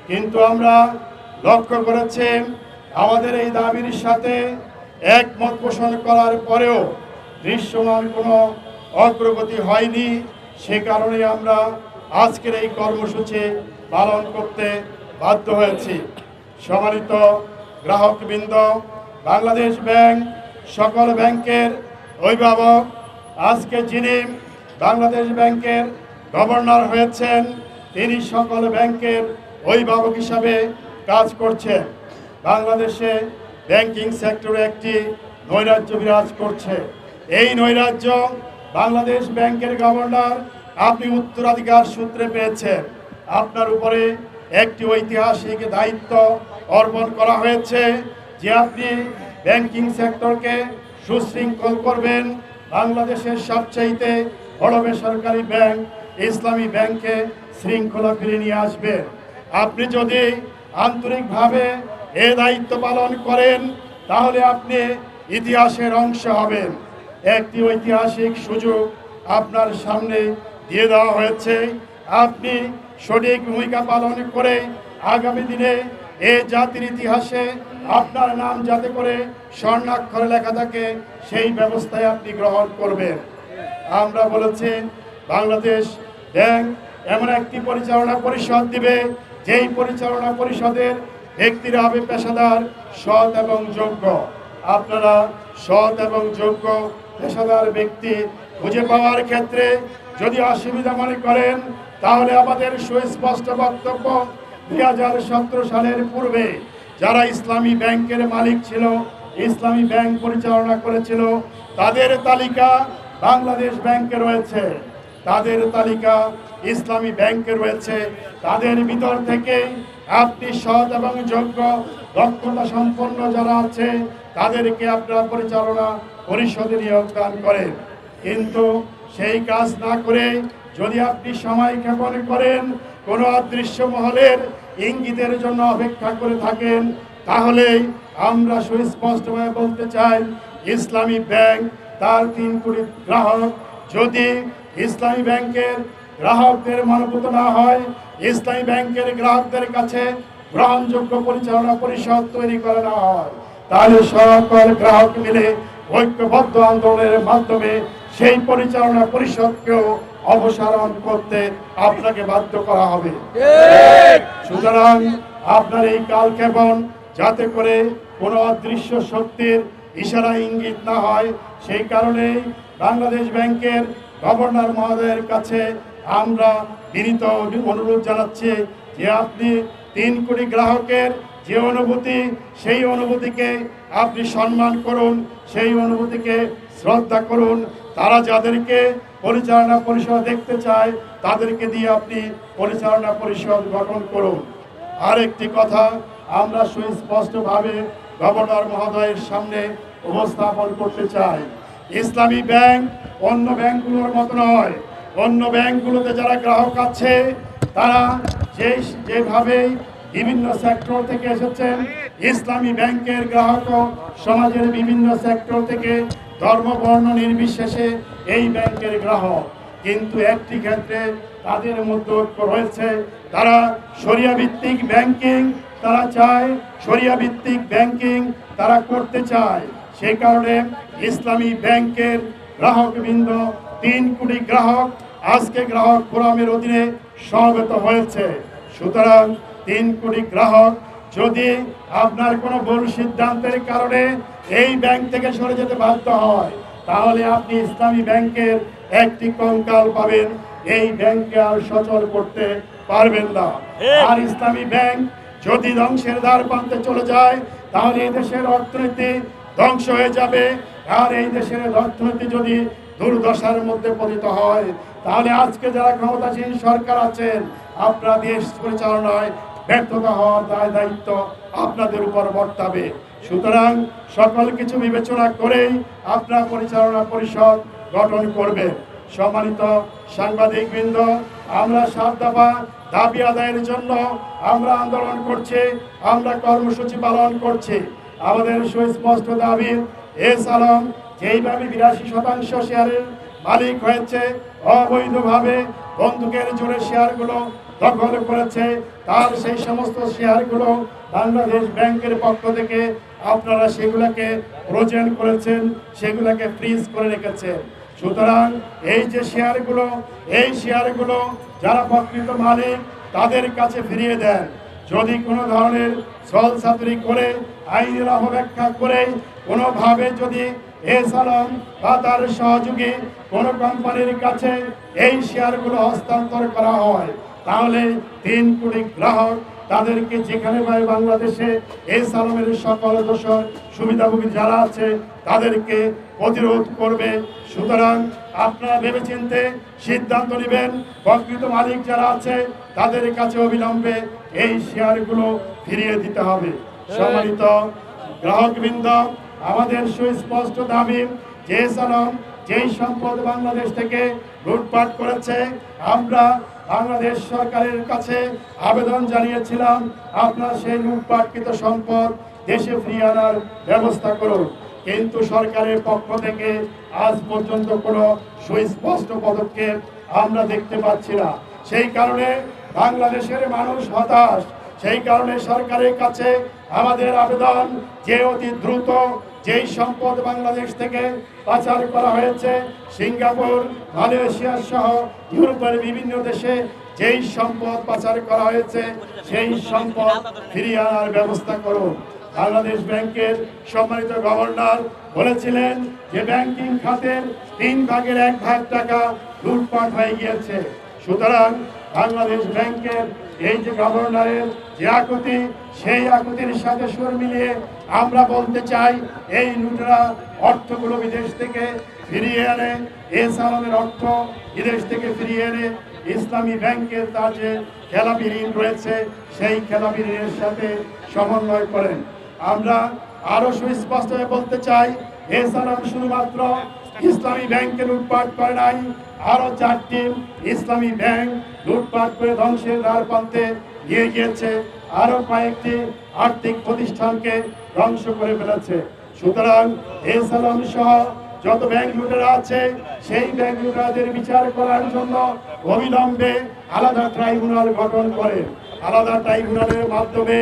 কিন্তু আমরা লক্ষ্য করেছি আমাদের এই দাবির সাথে একমত পোষণ করার পরেও দৃশ্যমান কোনো অগ্রগতি হয়নি। সে কারণে আমরা আজকের এই কর্মসূচি পালন করতে বাধ্য হয়েছি। সম্মানিত গ্রাহকবৃন্দ, বাংলাদেশ ব্যাংক সকল ব্যাংকের অভিভাবক, আজকে যিনি বাংলাদেশ ব্যাংকের গভর্নর হয়েছেন তিনি সকল ব্যাংকের অভিভাবক হিসাবে কাজ করছেন। বাংলাদেশে ব্যাংকিং সেক্টরে একটি নৈরাজ্য বিরাজ করছে। এই নৈরাজ্য বাংলাদেশ ব্যাংকের গভর্নর আপনি উত্তরাধিকার সূত্রে পেয়েছেন। আপনার উপরে একটি ঐতিহাসিক দায়িত্ব অর্পণ করা হয়েছে যে আপনি ব্যাংকিং সেক্টরকে সুশৃঙ্খল করবেন। বাংলাদেশের সবচাইতে বড় বেসরকারি ব্যাংক ইসলামী ব্যাংকে শৃঙ্খলা ফিরে নিয়ে আসবেন। আপনি যদি আন্তরিকভাবে এ দায়িত্ব পালন করেন তাহলে আপনি ইতিহাসের অংশ হবেন। একটি ঐতিহাসিক সুযোগ আপনার সামনে দিয়ে দেওয়া হয়েছে। আপনি সঠিক ভূমিকা পালন করে আগামী দিনে এ জাতির ইতিহাসে আপনার নাম যাতে করে স্বর্ণাক্ষরে লেখা থাকে সেই ব্যবস্থায় আপনি গ্রহণ করবেন। আমরা বলেছি বাংলাদেশ ব্যাংক এমন একটি পরিচালনা পরিষদ দিবে যেই পরিচালনা পরিষদের ব্যক্তিরা হবে পেশাদার, সৎ এবং যোগ্য। আপনারা সৎ এবং যোগ্য পেশাদার ব্যক্তি খুঁজে পাওয়ার ক্ষেত্রে যদি অসুবিধা মনে করেন তাহলে আমাদের সুস্পষ্ট বক্তব্য 2017 সালের পূর্বে যারা ইসলামী ব্যাংকের মালিক ছিল, ইসলামী ব্যাংক পরিচালনা করেছিল, তাদের তালিকা বাংলাদেশ ব্যাংকে রয়েছে, তাদের তালিকা ইসলামী ব্যাংকে রয়েছে। তাদের ভিতর থেকে আপনি সৎ এবং যোগ্য দক্ষতা সম্পন্ন যারা আছে তাদেরকে আপনারা পরিচালনা পরিষদে নিয়োগদান করেন। কিন্তু সেই কাজ না করে যদি আপনি সময় ক্ষেপণ করেন, কোনো অদৃশ্য মহলের ইঙ্গিতের জন্য অপেক্ষা করে থাকেন, তাহলে আমরা সুস্পষ্টভাবে বলতে চাই ইসলামী ব্যাংক তার 3 কোটি গ্রাহক যদি ইসলামী ব্যাংকের গ্রাহকদের মনোভূত না হয়, ইসলামী ব্যাংকের গ্রাহকদের কাছে গ্রহণযোগ্য পরিচালনা পরিষদ তৈরি করে না হয়, তাহলে সকল গ্রাহক মিলে ঐক্যবদ্ধ আন্দোলনের মাধ্যমে সেই পরিচালনা পরিষদকেও অপসারণ করতে আপনাকে বাধ্য করা হবে। সুতরাং আপনার এই কালক্ষেপণ যাতে করে কোনো অদৃশ্য শক্তির ইশারা ইঙ্গিত না হয়, সেই কারণেই বাংলাদেশ ব্যাংকের গভর্নর মহোদয়ের কাছে আমরা বিনীত অনুরোধ জানাচ্ছি যে আপনি 3 কোটি গ্রাহকের যে অনুভূতি, সেই অনুভূতিকে আপনি সম্মান করুন, সেই অনুভূতিকে শ্রদ্ধা করুন। তারা যাদেরকে পরিচালনা পরিষদ দেখতে চায় তাদেরকে দিয়ে আপনি পরিচালনা পরিষদ গঠন করুন। আরেকটি কথা আমরা সুস্পষ্টভাবে গভর্নর মহোদয়ের সামনে উপস্থাপন করতে চাই, ইসলামী ব্যাংক অন্য ব্যাংকগুলোর মতো নয়। অন্য ব্যাংকগুলোতে যারা গ্রাহক আছে তারা যেভাবে বিভিন্ন সেক্টর থেকে এসেছেন, ইসলামী ব্যাংকের গ্রাহকও সমাজের বিভিন্ন সেক্টর থেকে ধর্ম বর্ণ নির্বিশেষে এই ব্যাংকের গ্রাহক। কিন্তু একটি ক্ষেত্রে তাদের মধ্যে ঐক্য রয়েছে, তারা শরিয়া ভিত্তিক ব্যাংকিং তারা চায়, শরিয়া ভিত্তিক ব্যাংকিং তারা করতে চায়। সেই কারণে ইসলামী ব্যাংকের গ্রাহকবৃন্দ 3 কোটি গ্রাহক আজকে গ্রাহক ফোরামের অধীনে সমবেত হয়েছে। সুতরাং 3 কোটি গ্রাহক যদি আপনার কোনো ভুল সিদ্ধান্তের কারণে এই ব্যাংক থেকে সরে যেতে বাধ্য হয়, তাহলে আপনি ইসলামী ব্যাংকের একটি কঙ্কাল পাবেন, এই ব্যাংককে আর সচল করতে পারবেন না। আর ইসলামী ব্যাংক যদি ধ্বংসের দ্বার প্রান্তে চলে যায় তাহলে এই দেশের অর্থনীতি ধ্বংস হয়ে যাবে। আর এই দেশের অর্থনীতি যদি দুর্দশার মধ্যে পতিত হয় তাহলে আজকে যারা ক্ষমতাসীন সরকার আছেন আপনারা দেশ পরিচালনায় ব্যর্থতা হওয়ার দায়িত্ব আপনাদের উপর বর্তাবে। সুতরাং সকল কিছু বিবেচনা করেই আপনারা পরিচালনা পরিষদ গঠন করবেন। সম্মানিত সাংবাদিকবৃন্দ, আমরা 7 দফা দাবি আদায়ের জন্য আমরা আন্দোলন করছি, আমরা কর্মসূচি পালন করছি। আমাদের সুস্পষ্ট দাবি, এস আলম যেইভাবে 82% শেয়ারের মালিক হয়েছে, অবৈধভাবে বন্দুকের জোরে শেয়ারগুলো দখল করেছে তার সেই সমস্ত শেয়ারগুলো বাংলাদেশ ব্যাংকের পক্ষ থেকে আপনারা সেগুলোকে ফ্রোজেন করেছেন, সেগুলোকে ফ্রিজ করে রেখেছেন। সুতরাং এই যে শেয়ারগুলো, এই শেয়ারগুলো যারা প্রকৃত মালিক তাদের কাছে ফিরিয়ে দেন। যদি কোনো ধরনের ছলচাতুরি করে, আইনের অপব্যাখ্যা করে কোনোভাবে যদি এস আলম বা তার সহযোগী কোনো কোম্পানির কাছে এই শেয়ারগুলো হস্তান্তর করা হয়, তাহলে 3 কোটি গ্রাহক তাদেরকে যেখানে পায় বাংলাদেশে এস আলমের সকল দোষর সুবিধাভোগী যারা আছে তাদেরকে প্রতিরোধ করবে। সুতরাং আপনারা ভেবেচিন্তে সিদ্ধান্ত নেবেন, প্রকৃত মালিক যারা আছে তাদের কাছে অবিলম্বে এই শেয়ারগুলো ফিরিয়ে দিতে হবে। সম্মানিত গ্রাহকবৃন্দ, আমাদের সুস্পষ্ট দাবি, যে এস আলম যেই সম্পদ বাংলাদেশ থেকে লুটপাট করেছে, আমরা বাংলাদেশ সরকারের কাছে আবেদন জানিয়েছিলাম আপনার সেই লুটপাটকৃত সম্পদ দেশে ফিরিয়ে আনার ব্যবস্থা করুন। কিন্তু সরকারের পক্ষ থেকে আজ পর্যন্ত কোনো সুস্পষ্ট পদক্ষেপ আমরা দেখতে পাচ্ছি না। সেই কারণে বাংলাদেশের মানুষ হতাশ। সেই কারণে সরকারের কাছে আমাদের আবেদন, যে অতি দ্রুত যেই সম্পদ বাংলাদেশ থেকে পাচার করা হয়েছে, সিঙ্গাপুর, মালয়েশিয়া সহ ইউরোপের বিভিন্ন দেশে যেই সম্পদ পাচার করা হয়েছে সেই সম্পদ ফিরিয়ে আনার ব্যবস্থা করুন। বাংলাদেশ ব্যাংকের সম্মানিত গভর্নর বলেছিলেন যে ব্যাংকিং খাতের 3 ভাগের 1 ভাগ টাকা লুটপাট হয়ে গিয়েছে। সুতরাং বাংলাদেশ ব্যাংকের এই যে গভর্নরের যে আকুতি, সেই আকুতির সাথে সুর মিলিয়ে আমরা বলতে চাই, এই লুটেরা অর্থগুলো বিদেশ থেকে ফিরিয়ে আনে, এস আলমের অর্থ বিদেশ থেকে ফিরিয়ে এনে ইসলামী ব্যাংকের তার যে খেলাপি ঋণ রয়েছে সেই খেলাপি ঋণের সাথে সমন্বয় করেন। আমরা আরো সুস্পষ্টভাবে বলতে চাই, এস আলম শুধুমাত্র ইসলামী ব্যাংকে লুটপাট করে নাই, আরো 4টি ইসলামী ব্যাংক লুটপাট করে ধ্বংসের দ্বার প্রান্তে নিয়ে গিয়েছে, আরো কয়েকটি আর্থিক প্রতিষ্ঠানকে ধ্বংস করে ফেলেছে। সুতরাং এস আলম সহ যত ব্যাংক লুটেরা আছে সেই ব্যাংক লুটেরাদের বিচার করার জন্য অবিলম্বে আলাদা ট্রাইব্যুনাল গঠন করে, আলাদা ট্রাইব্যুনালের মাধ্যমে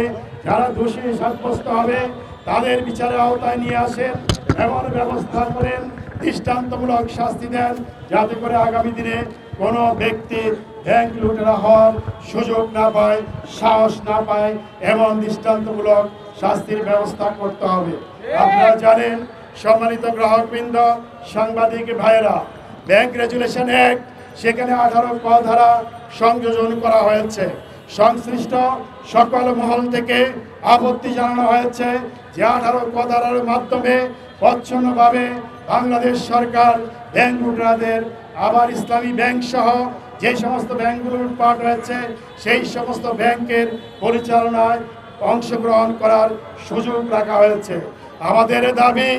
যারা দোষী সাব্যস্ত হবে তাদের বিচারের আওতায় নিয়ে আসেন, এমন ব্যবস্থা করেন, দৃষ্টান্তমূলক শাস্তি দেন, যাতে করে আগামী দিনে কোনো ব্যক্তি ব্যাংক লুটেরা হওয়ার সুযোগ না পায়, সাহস না পায়, এমন দৃষ্টান্তমূলক শাস্তির ব্যবস্থা করতে হবে। আপনারা জানেন, সম্মানিত গ্রাহকবৃন্দ, সাংবাদিক ভাইয়েরা, ব্যাংক রেগুলেশন অ্যাক্ট, সেখানে 18 ক ধারা সংযোজন করা হয়েছে। সংশ্লিষ্ট সকল মহল থেকে আপত্তি জানানো হয়েছে যে 18 ক ধারার মাধ্যমে প্রচ্ছন্নভাবে বাংলাদেশ সরকার ব্যাংক লুটেরাদের, আবার ইসলামী ব্যাংক সহ যে সমস্ত ব্যাংকগুলো লুটপাট হয়েছে সেই সমস্ত ব্যাংকের পরিচালনায় অংশগ্রহণ করার সুযোগ রাখা হয়েছে। আমাদের দাবি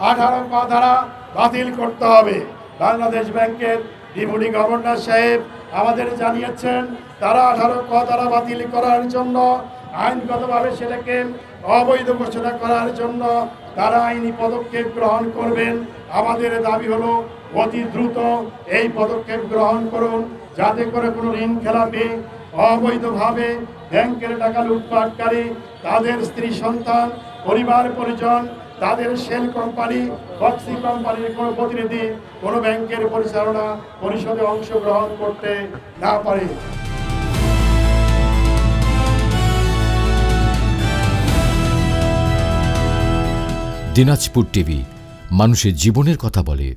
18 ক ধারা বাতিল করতে হবে। বাংলাদেশ ব্যাংকের ডেপুটি গভর্নর সাহেব আমাদের জানিয়েছেন তারা 18 ক ধারা বাতিল করার জন্য, আইনগতভাবে সেটাকে অবৈধ ঘোষণা করার জন্য তারা আইনি পদক্ষেপ গ্রহণ করবেন। আমাদের দাবি হলো অতি দ্রুত এই পদক্ষেপ গ্রহণ করুন, যাতে করে কোনো ঋণ খেলাপি, অবৈধভাবে ব্যাংকের টাকা লুটপাটকারী, তাদের স্ত্রী সন্তান, পরিবার পরিজন, তাদের শেল কোম্পানি, বক্সি কোম্পানির কোনো প্রতিনিধি কোনো ব্যাংকের পরিচালনা পরিষদে অংশগ্রহণ করতে না পারে। দিনাজপুর টিভি, মানুষের জীবনের কথা বলে।